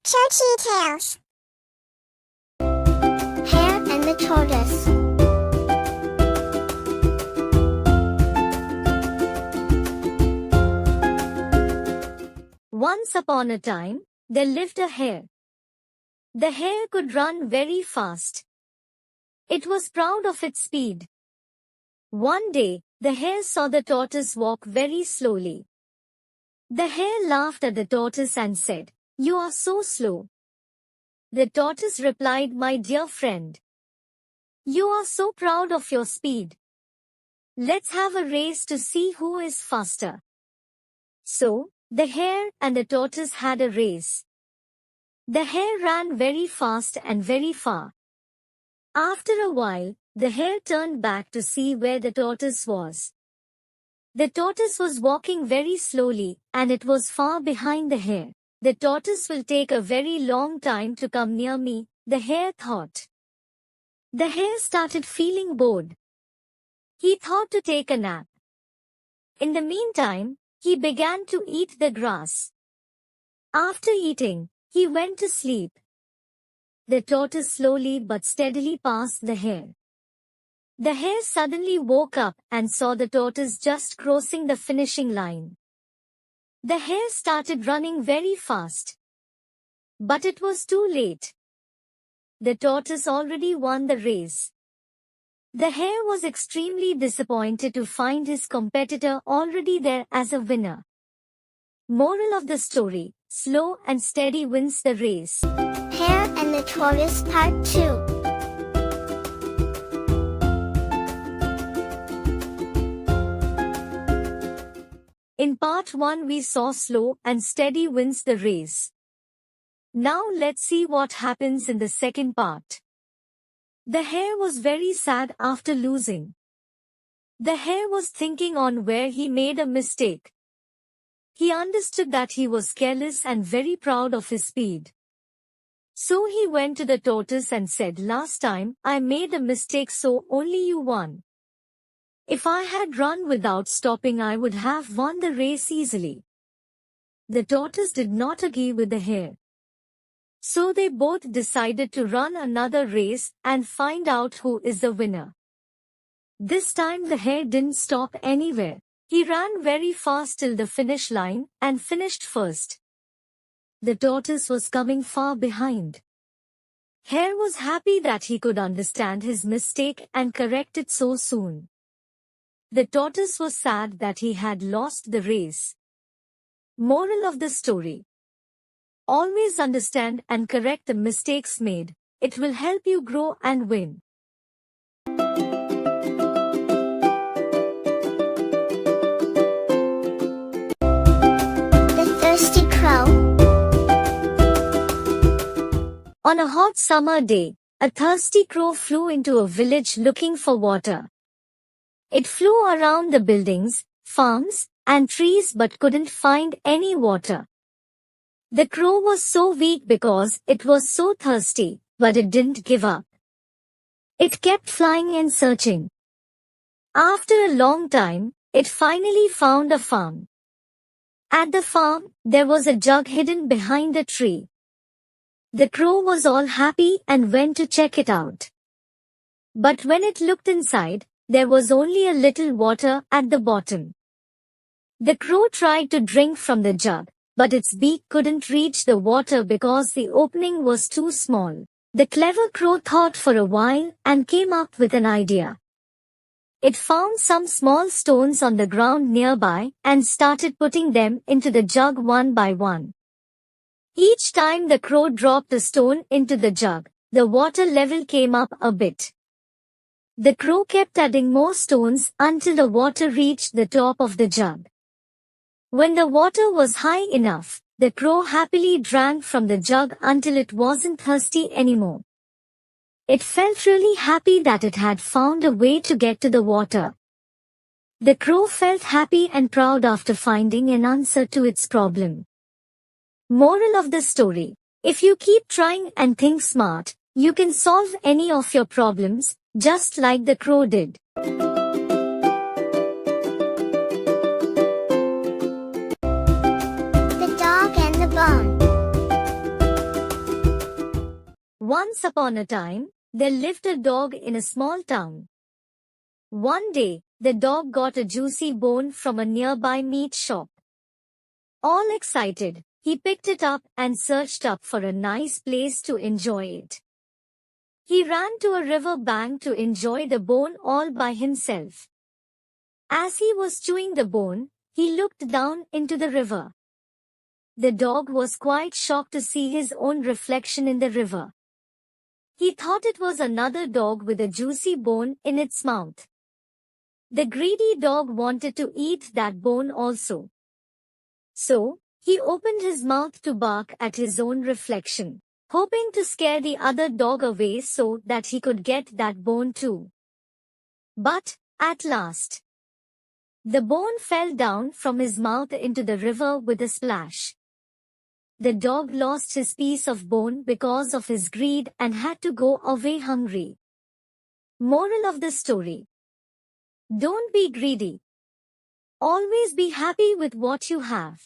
Chochi Tales. Hare and the Tortoise. Once upon a time, there lived a hare. The hare could run very fast. It was proud of its speed. One day, the hare saw the tortoise walk very slowly. The hare laughed at the tortoise and said, "You are so slow." The tortoise replied, "My dear friend, you are so proud of your speed. Let's have a race to see who is faster." So, the hare and the tortoise had a race. The hare ran very fast and very far. After a while, the hare turned back to see where the tortoise was. The tortoise was walking very slowly, and it was far behind the hare. "The tortoise will take a very long time to come near me," the hare thought. The hare started feeling bored. He thought to take a nap. In the meantime, he began to eat the grass. After eating, he went to sleep. The tortoise slowly but steadily passed the hare. The hare suddenly woke up and saw the tortoise just crossing the finishing line. The hare started running very fast. But it was too late. The tortoise already won the race. The hare was extremely disappointed to find his competitor already there as a winner. Moral of the story: slow and steady wins the race. Hare and the Tortoise Part 2. In part 1 we saw slow and steady wins the race. Now let's see what happens in the second part. The hare was very sad after losing. The hare was thinking on where he made a mistake. He understood that he was careless and very proud of his speed. So he went to the tortoise and said, "Last time, I made a mistake, so only you won. If I had run without stopping, I would have won the race easily." The tortoise did not agree with the hare. So they both decided to run another race and find out who is the winner. This time the hare didn't stop anywhere. He ran very fast till the finish line and finished first. The tortoise was coming far behind. Hare was happy that he could understand his mistake and correct it so soon. The tortoise was sad that he had lost the race. Moral of the story: always understand and correct the mistakes made. It will help you grow and win. The Thirsty Crow. On a hot summer day, a thirsty crow flew into a village looking for water. It flew around the buildings, farms, and trees but couldn't find any water. The crow was so weak because it was so thirsty, but it didn't give up. It kept flying and searching. After a long time, it finally found a farm. At the farm, there was a jug hidden behind the tree. The crow was all happy and went to check it out. But when it looked inside, there was only a little water at the bottom. The crow tried to drink from the jug, but its beak couldn't reach the water because the opening was too small. The clever crow thought for a while and came up with an idea. It found some small stones on the ground nearby and started putting them into the jug one by one. Each time the crow dropped a stone into the jug, the water level came up a bit. The crow kept adding more stones until the water reached the top of the jug. When the water was high enough, the crow happily drank from the jug until it wasn't thirsty anymore. It felt really happy that it had found a way to get to the water. The crow felt happy and proud after finding an answer to its problem. Moral of the story: if you keep trying and think smart, you can solve any of your problems, just like the crow did. The Dog and the Bone. Once upon a time, there lived a dog in a small town. One day, the dog got a juicy bone from a nearby meat shop. All excited, he picked it up and searched up for a nice place to enjoy it. He ran to a river bank to enjoy the bone all by himself. As he was chewing the bone, he looked down into the river. The dog was quite shocked to see his own reflection in the river. He thought it was another dog with a juicy bone in its mouth. The greedy dog wanted to eat that bone also. So, he opened his mouth to bark at his own reflection, hoping to scare the other dog away so that he could get that bone too. But, at last, the bone fell down from his mouth into the river with a splash. The dog lost his piece of bone because of his greed and had to go away hungry. Moral of the story: don't be greedy. Always be happy with what you have.